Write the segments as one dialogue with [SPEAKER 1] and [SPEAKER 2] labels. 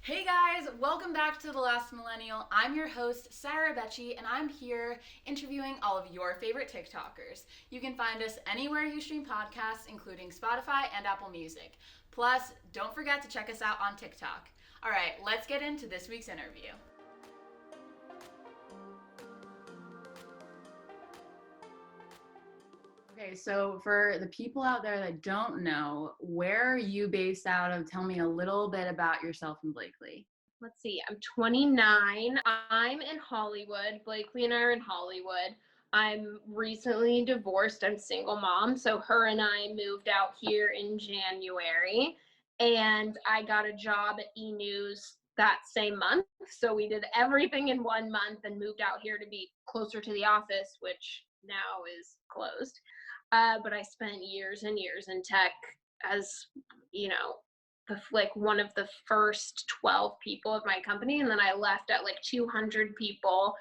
[SPEAKER 1] Hey guys, welcome back to The Last Millennial. I'm your host, Sarah Becci, and I'm here interviewing all of your favorite TikTokers. You can find us anywhere you stream podcasts, including Spotify and Apple Music. Plus, don't forget to check us out on TikTok. All right, let's get into this week's interview. Okay, so for the people out there that don't know, where are you based out of? Tell me a little bit about yourself and Blakely.
[SPEAKER 2] Let's see, I'm 29. I'm in Hollywood. Blakely and I are in Hollywood. I'm recently divorced. I'm single mom. So her and I moved out here in January and I got a job at E News that same month. So we did everything in 1 month and moved out here to be closer to the office, which now is closed. But I spent years and years in tech as, you know, like one of the first 12 people of my company, and then I left at like 200 people.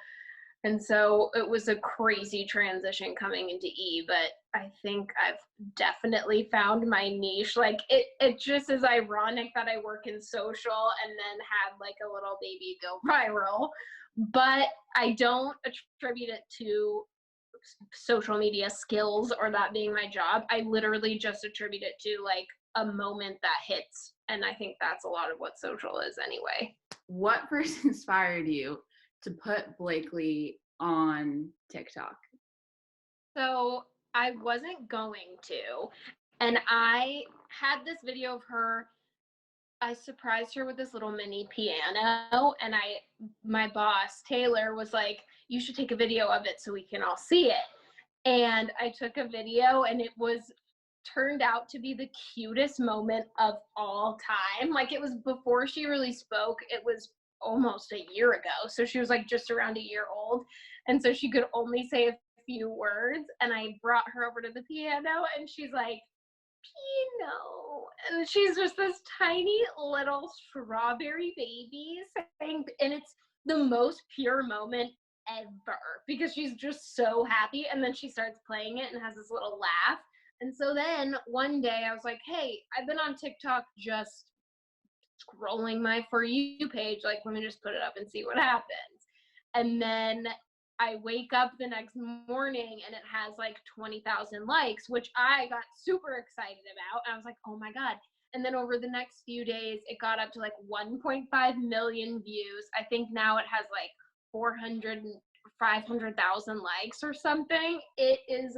[SPEAKER 2] And so it was a crazy transition coming into E, but I think I've definitely found my niche. Like it just is ironic that I work in social and then had like a little baby go viral, but I don't attribute it to social media skills or that being my job. I literally just attribute it to like a moment that hits. And I think that's a lot of what social is anyway.
[SPEAKER 1] What first inspired you to put Blakely on TikTok?
[SPEAKER 2] So I wasn't going to. And I had this video of her. I surprised her with this little mini piano. And my boss, Taylor, was like, you should take a video of it so we can all see it. And I took a video and it was turned out to be the cutest moment of all time. Like it was before she really spoke. It was almost a year ago. So she was like just around a year old. And so she could only say a few words. And I brought her over to the piano and she's like, Pino. And she's just this tiny little strawberry baby saying, and it's the most pure moment ever because she's just so happy. And then she starts playing it and has this little laugh. And so then one day I was like, hey, I've been on TikTok just scrolling my For You page. Like, let me just put it up and see what happens. And then I wake up the next morning and it has like 20,000 likes, which I got super excited about. And I was like, oh my God. And then over the next few days, it got up to like 1.5 million views. I think now it has like 400, 500,000 likes or something. It is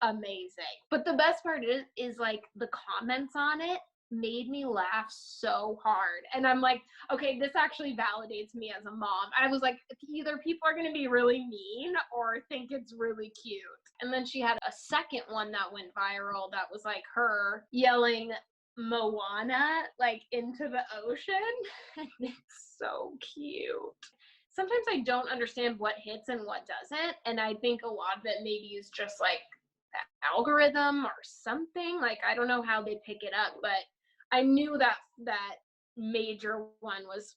[SPEAKER 2] amazing. But the best part is like the comments on it made me laugh so hard. And I'm like, okay, this actually validates me as a mom. I was like, either people are going to be really mean or think it's really cute. And then she had a second one that went viral that was like her yelling Moana like into the ocean. And it's so cute. Sometimes I don't understand what hits and what doesn't. And I think a lot of it maybe is just like algorithm or something. Like I don't know how they pick it up, but I knew that major one was,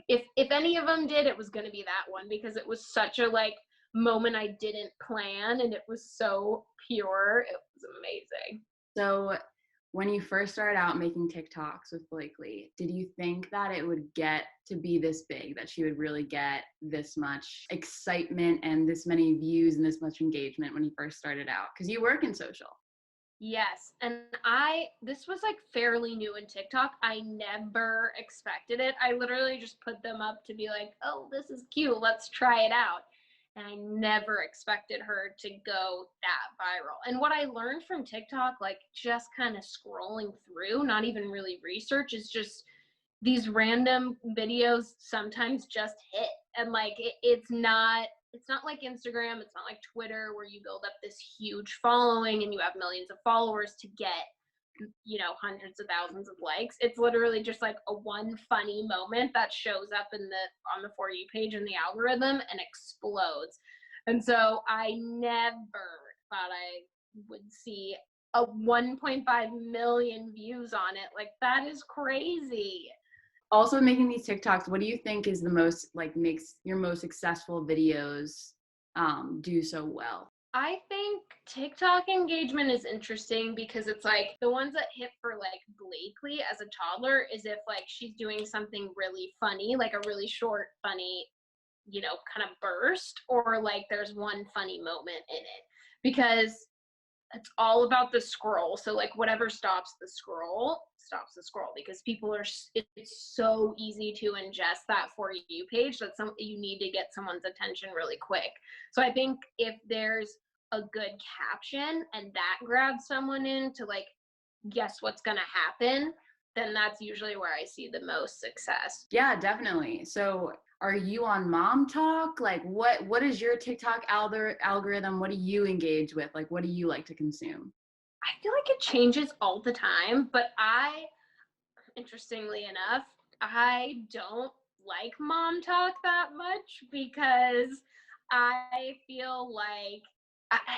[SPEAKER 2] if any of them did, it was going to be that one because it was such a like moment I didn't plan and it was so pure. It was amazing.
[SPEAKER 1] So, when you first started out making TikToks with Blakely, did you think that it would get to be this big, that she would really get this much excitement and this many views and this much engagement when you first started out? Because you work in social.
[SPEAKER 2] Yes. And this was like fairly new in TikTok. I never expected it. I literally just put them up to be like, oh, this is cute. Let's try it out. And I never expected her to go that viral. And what I learned from TikTok, like just kind of scrolling through, not even really research, is just these random videos sometimes just hit. And like it's not like Instagram, it's not like Twitter where you build up this huge following and you have millions of followers to get, hundreds of thousands of likes. It's literally just like a one funny moment that shows up on the For You page in the algorithm and explodes. And so I never thought I would see a 1.5 million views on it. Like that is crazy.
[SPEAKER 1] Also, making these TikToks, what do you think is the most, like, makes your most successful videos do so well?
[SPEAKER 2] I think TikTok engagement is interesting because it's like the ones that hit for like Blakely as a toddler is if like she's doing something really funny, like a really short, funny, kind of burst, or like there's one funny moment in it. Because it's all about the scroll. So like whatever stops the scroll because people are it's so easy to ingest that For You page that you need to get someone's attention really quick. So I think if there's a good caption and that grabs someone in to like guess what's going to happen, then that's usually where I see the most success.
[SPEAKER 1] Yeah, definitely. So are you on Mom Talk? Like what is your TikTok algorithm? What do you engage with? Like what do you like to consume?
[SPEAKER 2] I feel like it changes all the time, but interestingly enough, I don't like Mom Talk that much because I feel like,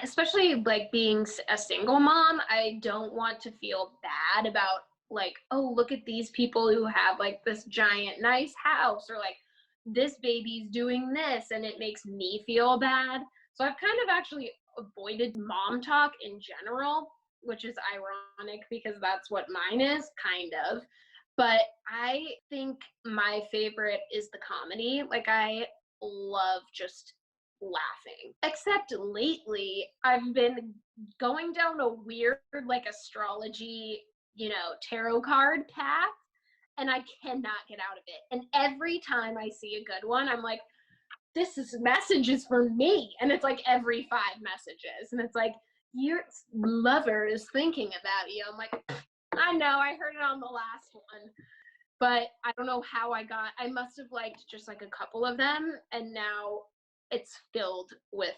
[SPEAKER 2] especially like being a single mom, I don't want to feel bad about like, oh, look at these people who have like this giant nice house, or like this baby's doing this, and it makes me feel bad. So I've kind of actually avoided Mom Talk in general, which is ironic because that's what mine is, kind of. But I think my favorite is the comedy. Like, I love just laughing. Except lately, I've been going down a weird, like, astrology, tarot card path, and I cannot get out of it. And every time I see a good one, I'm like, this is messages for me. And it's like every 5 messages. And it's like, your lover is thinking about you. I'm like, I know, I heard it on the last one. But I don't know how I must have liked just like a couple of them. And now it's filled with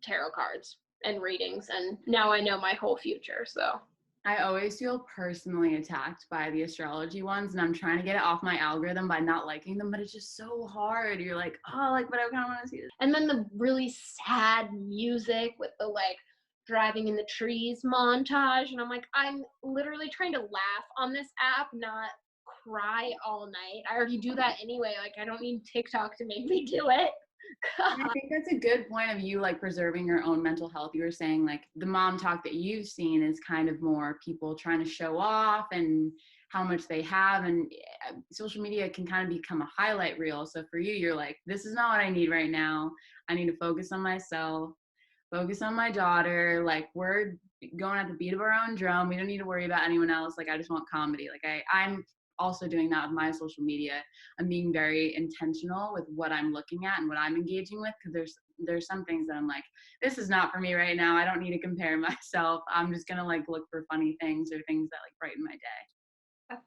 [SPEAKER 2] tarot cards and readings. And now I know my whole future. So
[SPEAKER 1] I always feel personally attacked by the astrology ones, and I'm trying to get it off my algorithm by not liking them, but it's just so hard. You're like, oh, like, but I kind of want to see this.
[SPEAKER 2] and then the really sad music with the like driving in the trees montage. And I'm like, I'm literally trying to laugh on this app, not cry all night. I already do that anyway. Like, I don't need TikTok to make me do it.
[SPEAKER 1] And I think that's a good point of you like preserving your own mental health. You were saying like the Mom Talk that you've seen is kind of more people trying to show off and how much they have, and social media can kind of become a highlight reel. So for you, you're like, this is not what I need right now. I need to focus on myself, focus on my daughter. Like, we're going at the beat of our own drum. We don't need to worry about anyone else. Like, I just want comedy. Like, I'm also doing that with my social media. I'm being very intentional with what I'm looking at and what I'm engaging with, because there's some things that I'm like, this is not for me right now. I don't need to compare myself. I'm just gonna like look for funny things or things that like brighten my day.
[SPEAKER 2] 1,000%.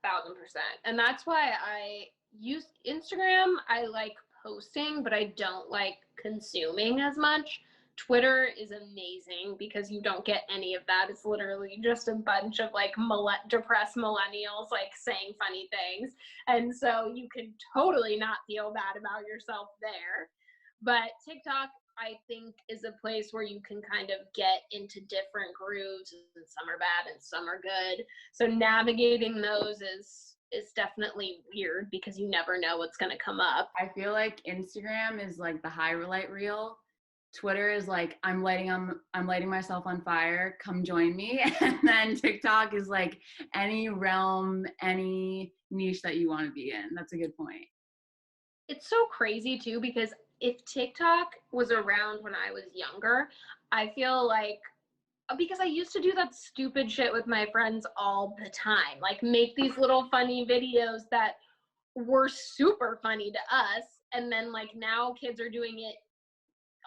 [SPEAKER 2] And that's why I use Instagram. I like posting, but I don't like consuming as much. Twitter is amazing because you don't get any of that. It's literally just a bunch of like depressed millennials like saying funny things. And so you can totally not feel bad about yourself there. But TikTok, I think, is a place where you can kind of get into different grooves, and some are bad and some are good. So navigating those is definitely weird because you never know what's going to come up.
[SPEAKER 1] I feel like Instagram is like the highlight reel. Twitter is like, I'm lighting myself on fire, come join me. And then TikTok is like any realm, any niche that you want to be in. That's a good point.
[SPEAKER 2] It's so crazy too because if TikTok was around when I was younger, I feel like, because I used to do that stupid shit with my friends all the time, like make these little funny videos that were super funny to us, and then like now kids are doing it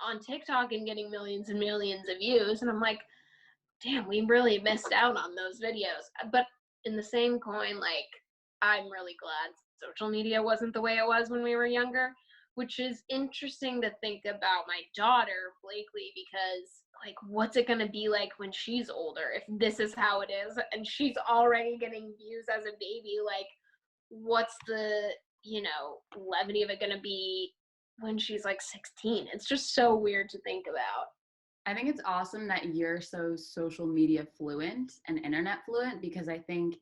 [SPEAKER 2] on TikTok and getting millions and millions of views, and I'm like, damn, we really missed out on those videos. But in the same coin, like, I'm really glad social media wasn't the way it was when we were younger, which is interesting to think about my daughter, Blakely, because, like, what's it going to be like when she's older if this is how it is and she's already getting views as a baby? Like, what's the, levity of it going to be when she's like 16? It's just so weird to think about.
[SPEAKER 1] I think it's awesome that you're so social media fluent and internet fluent, because I think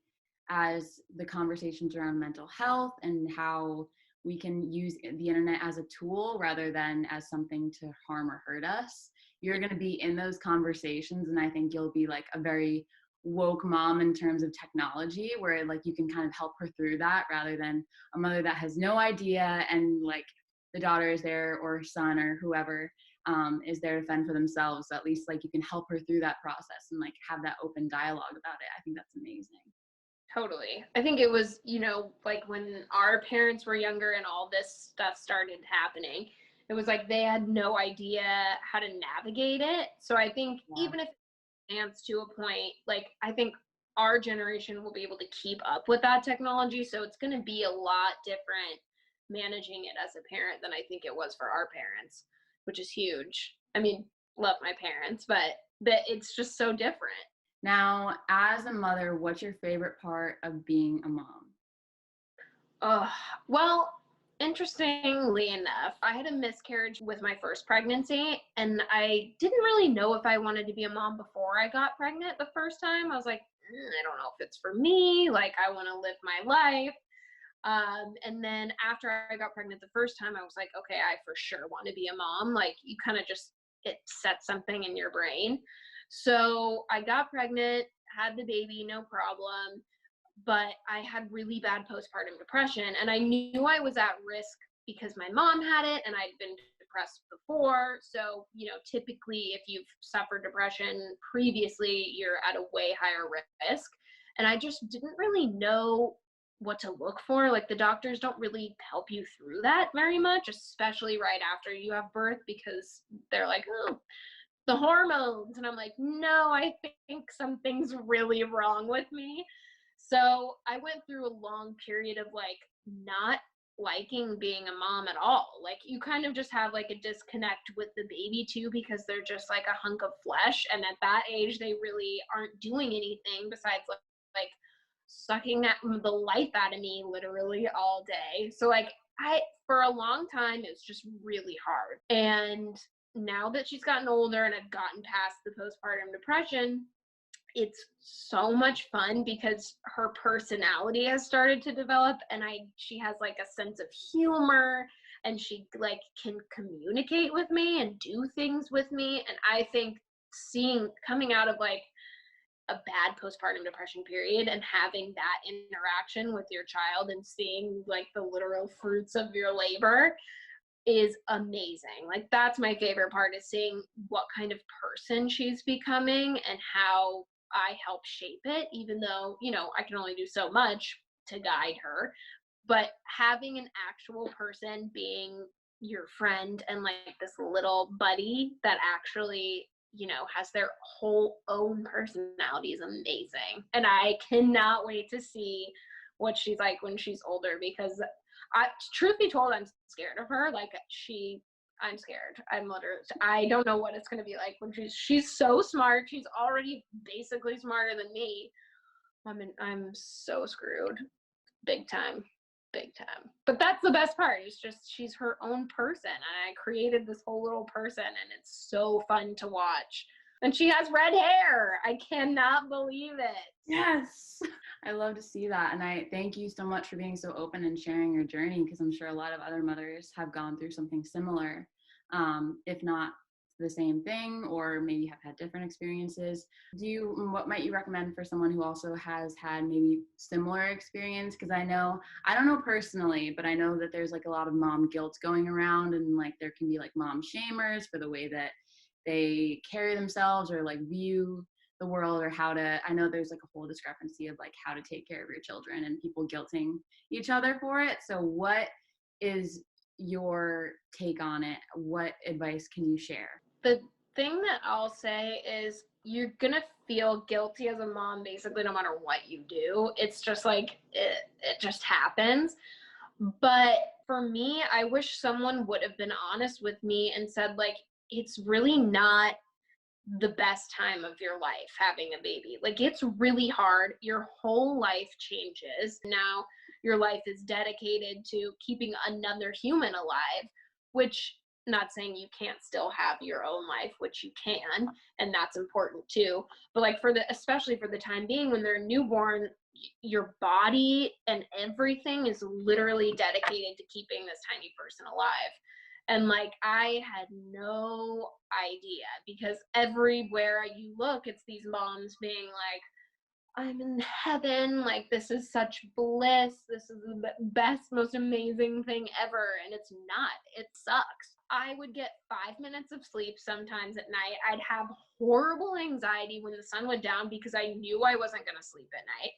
[SPEAKER 1] as the conversations around mental health and how we can use the internet as a tool rather than as something to harm or hurt us. You're going to be in those conversations, and I think you'll be like a very woke mom in terms of technology, where like you can kind of help her through that rather than a mother that has no idea and like the daughter is there, or son or whoever is there to fend for themselves. So at least like you can help her through that process and like have that open dialogue about it. I think that's amazing.
[SPEAKER 2] Totally. I think it was, like when our parents were younger and all this stuff started happening, it was like they had no idea how to navigate it. So I think
[SPEAKER 1] Yeah.
[SPEAKER 2] even if it advanced to a point, like I think our generation will be able to keep up with that technology. So it's going to be a lot different managing it as a parent than I think it was for our parents, which is huge. I mean, love my parents, but it's just so different.
[SPEAKER 1] Now, as a mother, what's your favorite part of being a mom?
[SPEAKER 2] Well, interestingly enough, I had a miscarriage with my first pregnancy, and I didn't really know if I wanted to be a mom before I got pregnant the first time. I was like, I don't know if it's for me. Like, I want to live my life. And then after I got pregnant the first time, I was like, okay, I for sure want to be a mom. Like, you kind of just, it sets something in your brain. So I got pregnant, had the baby, no problem, but I had really bad postpartum depression, and I knew I was at risk because my mom had it and I'd been depressed before. So, typically if you've suffered depression previously, you're at a way higher risk. And I just didn't really know what to look for. Like the doctors don't really help you through that very much, especially right after you have birth, because they're like, oh, the hormones. And I'm like, no, I think something's really wrong with me. So I went through a long period of like not liking being a mom at all. Like you kind of just have like a disconnect with the baby too, because they're just like a hunk of flesh. And at that age, they really aren't doing anything besides like sucking the life out of me literally all day. So like for a long time, it was just really hard. And now that she's gotten older and I've gotten past the postpartum depression, it's so much fun because her personality has started to develop, and she has like a sense of humor, and she like can communicate with me and do things with me. And I think coming out of like a bad postpartum depression period and having that interaction with your child and seeing like the literal fruits of your labor is amazing. Like that's my favorite part, is seeing what kind of person she's becoming and how I help shape it, even though, I can only do so much to guide her. But having an actual person being your friend and like this little buddy that actually, has their whole own personality is amazing. And I cannot wait to see what she's like when she's older, because truth be told, I'm scared of her. Like I'm scared. I don't know what it's going to be like when she's so smart. She's already basically smarter than me. I'm so screwed. Big time. Big time. But that's the best part. It's just she's her own person. And I created this whole little person, and it's so fun to watch. And she has red hair. I cannot believe it.
[SPEAKER 1] Yes. I love to see that. And I thank you so much for being so open and sharing your journey, because I'm sure a lot of other mothers have gone through something similar, if not the same thing, or maybe have had different experiences. What might you recommend for someone who also has had maybe similar experience? Because I don't know personally, but I know that there's like a lot of mom guilt going around, and like there can be like mom shamers for the way that they carry themselves or like view the world, or I know there's like a whole discrepancy of like how to take care of your children and people guilting each other for it. So what is your take on it? What advice can you share?
[SPEAKER 2] The thing that I'll say is you're going to feel guilty as a mom basically no matter what you do. It's just like it just happens. But for me, I wish someone would have been honest with me and said like, it's really not the best time of your life having a baby. Like it's really hard. Your whole life changes. Now your life is dedicated to keeping another human alive, which, not saying you can't still have your own life, which you can, and that's important too. But like especially for the time being when they're newborn, your body and everything is literally dedicated to keeping this tiny person alive. And like, I had no idea, because everywhere you look, it's these moms being like, I'm in heaven, like this is such bliss, this is the best, most amazing thing ever. And it's not, it sucks. I would get 5 minutes of sleep sometimes at night. I'd have horrible anxiety when the sun went down because I knew I wasn't going to sleep at night.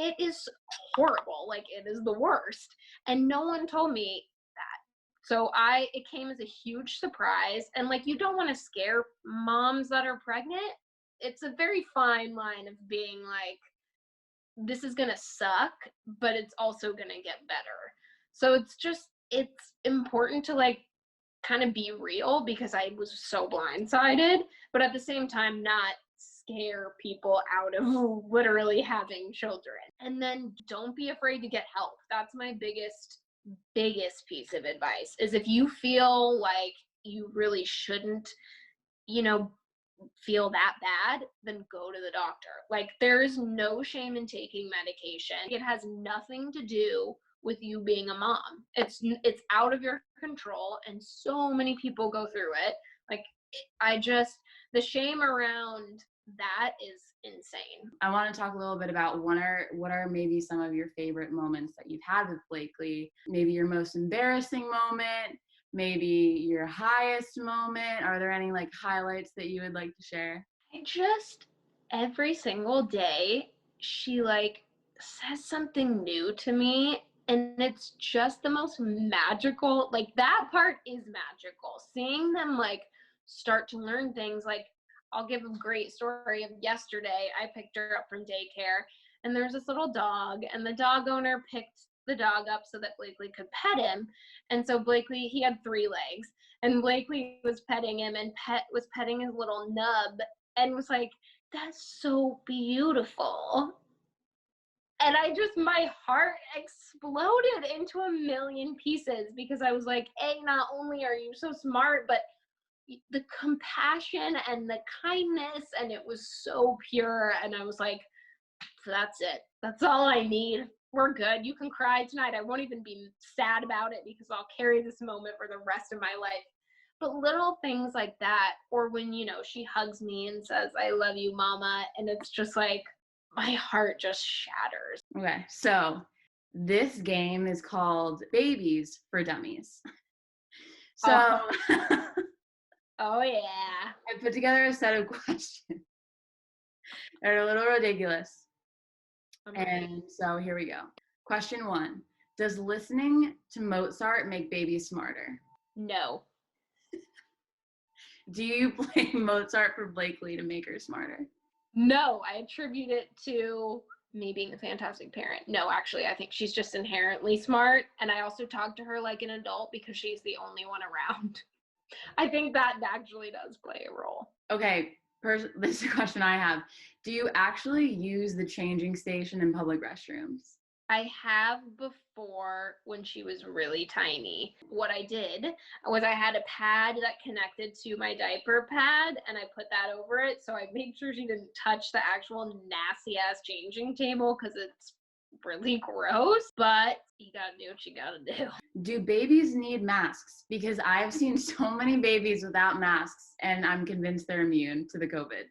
[SPEAKER 2] It is horrible, like it is the worst. And no one told me that. So it came as a huge surprise. And like, you don't want to scare moms that are pregnant. It's a very fine line of being like, this is gonna suck, but it's also gonna get better. So it's important to like kind of be real, because I was so blindsided, but at the same time not scare people out of literally having children. And then don't be afraid to get help. That's my biggest piece of advice, is if you feel like you really shouldn't, feel that bad, then go to the doctor. Like, there is no shame in taking medication. It has nothing to do with you being a mom. It's out of your control, and so many people go through it. Like, the shame around that is insane.
[SPEAKER 1] I want to talk a little bit about what are maybe some of your favorite moments that you've had with Blakely. Maybe your most embarrassing moment, maybe your highest moment. Are there any like highlights that you would like to share?
[SPEAKER 2] Every single day, she like says something new to me, and it's just the most magical. Like, that part is magical. Seeing them like start to learn things. Like, I'll give a great story of yesterday. I picked her up from daycare, and there's this little dog, and the dog owner picked the dog up so that Blakely could pet him. And so Blakely, he had 3 legs, and Blakely was petting him and was petting his little nub, and was like, that's so beautiful. And my heart exploded into a million pieces, because I was like, not only are you so smart, but the compassion and the kindness, and it was so pure. And I was like, that's it. That's all I need. We're good. You can cry tonight. I won't even be sad about it, because I'll carry this moment for the rest of my life. But little things like that, or when, she hugs me and says, I love you, mama. And it's just like, my heart just shatters.
[SPEAKER 1] Okay, so this game is called Babies for Dummies. So
[SPEAKER 2] oh yeah.
[SPEAKER 1] I put together a set of questions. They're a little ridiculous. And so here we go. Question 1. Does listening to Mozart make babies smarter?
[SPEAKER 2] No.
[SPEAKER 1] Do you blame Mozart for Blakely to make her smarter?
[SPEAKER 2] No, I attribute it to me being a fantastic parent. No, actually, I think she's just inherently smart. And I also talk to her like an adult because she's the only one around. I think that actually does play a role.
[SPEAKER 1] Okay, this is a question I have. Do you actually use the changing station in public restrooms?
[SPEAKER 2] I have before, when she was really tiny. What I did was I had a pad that connected to my diaper pad, and I put that over it, so I made sure she didn't touch the actual nasty ass changing table, because it's really gross, but you gotta do what you gotta do.
[SPEAKER 1] Do babies need masks? Because I've seen so many babies without masks, and I'm convinced they're immune to the COVID.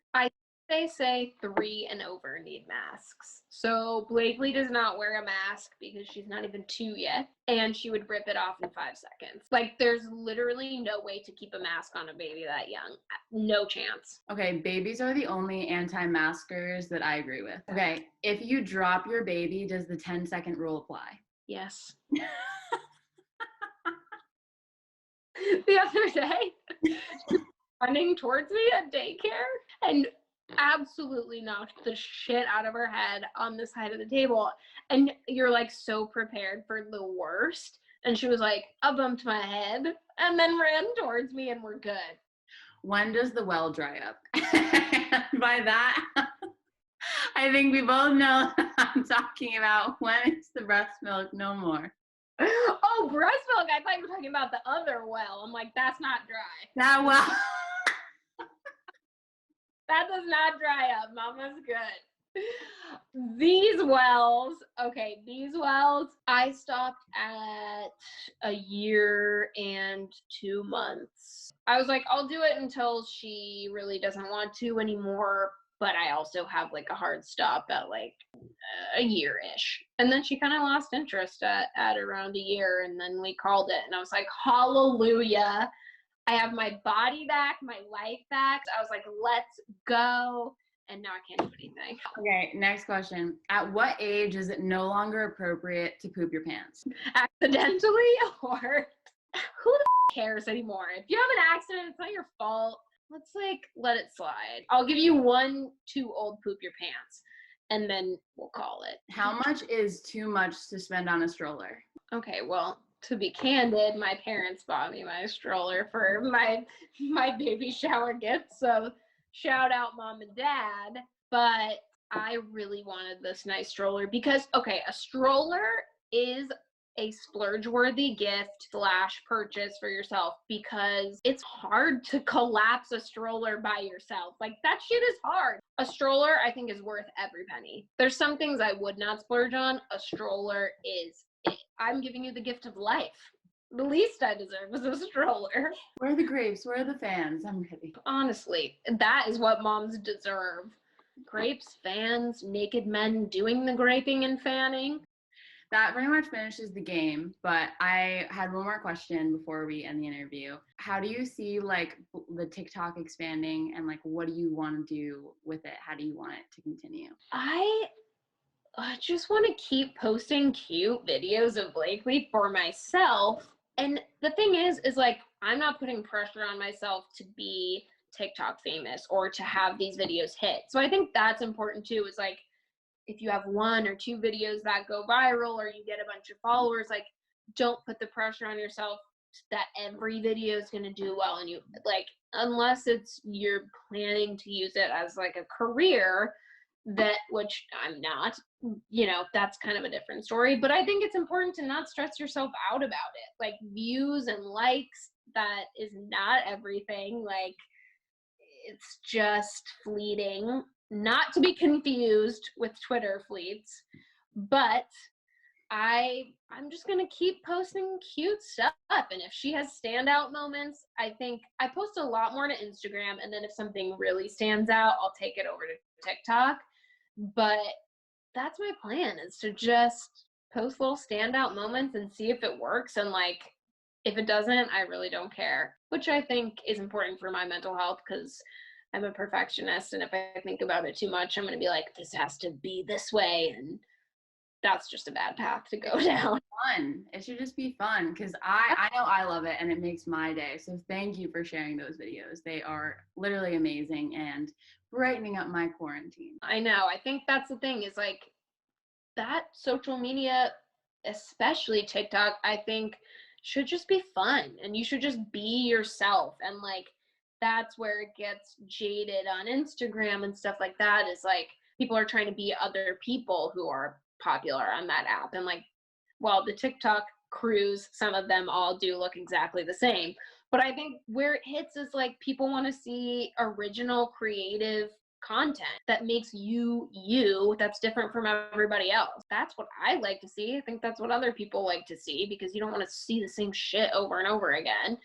[SPEAKER 2] They say 3 and over need masks. So Blakely does not wear a mask because she's not even 2 yet, and she would rip it off in 5 seconds. Like, there's literally no way to keep a mask on a baby that young. No chance.
[SPEAKER 1] Okay, babies are the only anti-maskers that I agree with. Okay, if you drop your baby, does the 10-second rule apply?
[SPEAKER 2] Yes. The other day, running towards me at daycare, and absolutely knocked the shit out of her head on the side of the table. And you're like so prepared for the worst. And she was like, I bumped my head, and then ran towards me, and we're good.
[SPEAKER 1] When does the well dry up? By that, I think we both know I'm talking about when is the breast milk no more.
[SPEAKER 2] Oh, breast milk. I thought you were talking about the other well. I'm like, that's not dry.
[SPEAKER 1] That well.
[SPEAKER 2] That does not dry up. Mama's good. These wells, okay, these wells, I stopped at a year and 2 months. I was like, I'll do it until she really doesn't want to anymore. But I also have like a hard stop at like a year-ish. And then she kind of lost interest at around a year. And then we called it. And I was like, hallelujah. I have my body back, my life back. I was like, let's go. And now I can't do anything.
[SPEAKER 1] Okay, next question. At what age is it no longer appropriate to poop your pants?
[SPEAKER 2] Accidentally or who the cares anymore? If you have an accident, it's not your fault. Let's like let it slide. I'll give you 1 too old poop your pants and then we'll call it.
[SPEAKER 1] How much is too much to spend on a stroller?
[SPEAKER 2] Okay, well, to be candid, my parents bought me my stroller for my baby shower gift. So shout out mom and dad. But I really wanted this nice stroller because, okay, a stroller is a splurge-worthy gift / purchase for yourself because it's hard to collapse a stroller by yourself. Like, that shit is hard. A stroller, I think, is worth every penny. There's some things I would not splurge on. A stroller is it. I'm giving you the gift of life. The least I deserve is a stroller.
[SPEAKER 1] Where are the grapes? Where are the fans? I'm ready.
[SPEAKER 2] Honestly, that is what moms deserve. Grapes, fans, naked men doing the graping and fanning.
[SPEAKER 1] That pretty much finishes the game, but I had one more question before we end the interview. How do you see like the TikTok expanding and like what do you want to do with it? How do you want it to continue?
[SPEAKER 2] I just want to keep posting cute videos of Blakely for myself. And the thing is like, I'm not putting pressure on myself to be TikTok famous or to have these videos hit. So I think that's important too, is like, if you have 1 or 2 videos that go viral or you get a bunch of followers, like, don't put the pressure on yourself that every video is going to do well. And you like, unless it's you're planning to use it as like a career, that which I'm not, that's kind of a different story. But I think it's important to not stress yourself out about it. Like, views and likes, that is not everything. Like, it's just fleeting, not to be confused with Twitter fleets. But I'm just gonna keep posting cute stuff. And if she has standout moments, I think I post a lot more to Instagram, and then if something really stands out, I'll take it over to TikTok. But that's my plan, is to just post little standout moments and see if it works. And like, if it doesn't, I really don't care, which I think is important for my mental health because I'm a perfectionist. And if I think about it too much, I'm going to be like, this has to be this way. And that's just a bad path to go down.
[SPEAKER 1] Fun. It should just be fun because I know I love it and it makes my day. So thank you for sharing those videos. They are literally amazing and brightening up my quarantine.
[SPEAKER 2] I know. I think that's the thing, is like, that social media, especially TikTok, I think should just be fun and you should just be yourself. And like, that's where it gets jaded on Instagram and stuff like that, is like, people are trying to be other people who are popular on that app. And like, well, the TikTok crews, some of them all do look exactly the same. But I think where it hits is like, people want to see original, creative content that makes you, that's different from everybody else. That's what I like to see. I think that's what other people like to see, because you don't want to see the same shit over and over again.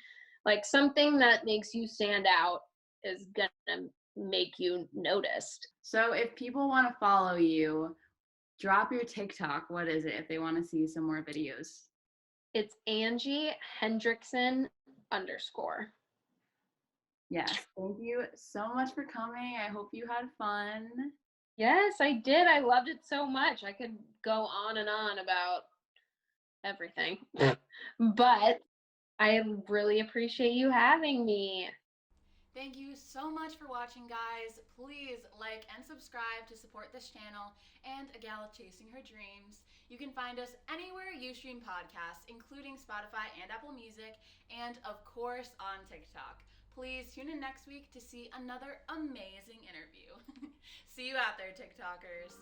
[SPEAKER 2] Like, something that makes you stand out is gonna make you noticed.
[SPEAKER 1] So if people want to follow you, drop your TikTok. What is it if they want to see some more videos?
[SPEAKER 2] It's Angie Hendrickson _.
[SPEAKER 1] Yes. Thank you so much for coming. I hope you had fun.
[SPEAKER 2] Yes, I did. I loved it so much. I could go on and on about everything. But I really appreciate you having me.
[SPEAKER 1] Thank you so much for watching, guys. Please like and subscribe to support this channel and A Gal Chasing Her Dreams. You can find us anywhere you stream podcasts, including Spotify and Apple Music, and of course on TikTok. Please tune in next week to see another amazing interview. See you out there, TikTokers.